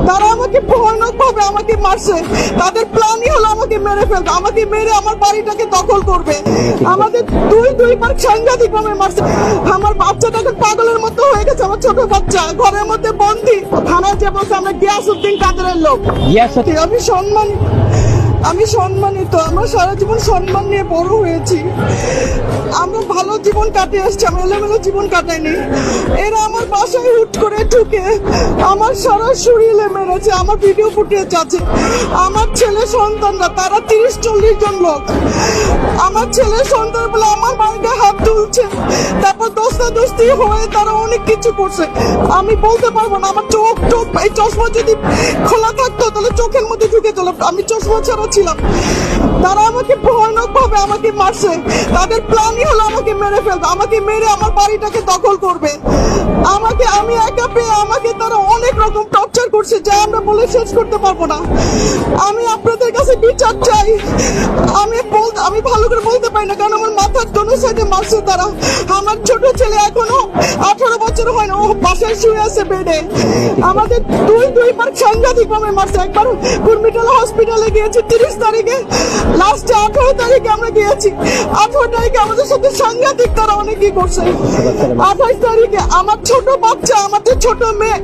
তারা আমাকে ভয়ানক ভাবে আমাকে মারছে। তাদের প্ল্যানই হলো আমাকে মেরে ফেলবে, আমাকে মেরে আমার বাড়িটাকে দখল করবে। আমাদের দুইবার সাংঘাতিক ভাবে মারছে। আমার বাচ্চাটা এখন পাগলের মতো হয়ে গেছে, আমার ছোট বাচ্চা ঘরের মধ্যে বন্দি। থানায় যে বলছে আমরা গিয়াসউদ্দিন কাদেরের লোক। আমি সম্মানিত, আমরা সারা জীবন সম্মান নিয়ে বড় হয়েছি। আমরা ভালো জীবন কাটিয়ে আসছি, আমরা এলোমেলো জীবন কাটাইনি। এরা আমার বাসায় হুট করে ঢুকে আমার সারা শরীরে মেরেছে। আমার ভিডিও ফুটেজ আছে। আমার ছেলে সন্তানরা তারা 30-40 জন লোক আমার ছেলে সন্তান বলে আমার বাড়িতে হাত তুলছে। তারপর দোস্তাদোস্তি হয়ে তারা অনেক কিছু করছে। আমি বলতে পারবো না, আমার চোখ এই চশমা যদি খোলা থাকতো তাহলে চোখের মধ্যে ঢুকে চলো। আমি চশমা ছাড়া ছিলাম। তারা আমাকে ভয়ানক ভাবে আমাকে মারছে। তাদের প্ল্যানই হলো আমাকে মেরে ফেলবে, আমাকে মেরে আমার বাড়িটাকে দখল করবে। আমি একা পেয়ে আমাকে তারা অনেক রকম টর্চার করছে, যা আমরা বলে শেষ করতে পারবো না। আমি আপনাদের কাছে বিচার চাই। আমি ভালো করে বলতে পারি না, কারণ আমার মাথার দোনো সাইডে মারছে তারা। আমার ছোট ছেলে এখনো 18 বছর হয় না, ও বাসায় শুয়ে আছে বেডে। আমাদের দুইবার সাংঘাতিক ভাবে মারছে। একবার কুর্মিটালা হসপিটালে গিয়েছি 30 তারিখে, লাস্টে 18 তারিখে আমরা গিয়েছি। 18 তারিখে আমাদের সাথে সাংঘাতিক তারা অনেকই করছে। 28 তারিখে আমার ছোট বাচ্চা, আমাদের ছোট মেয়ে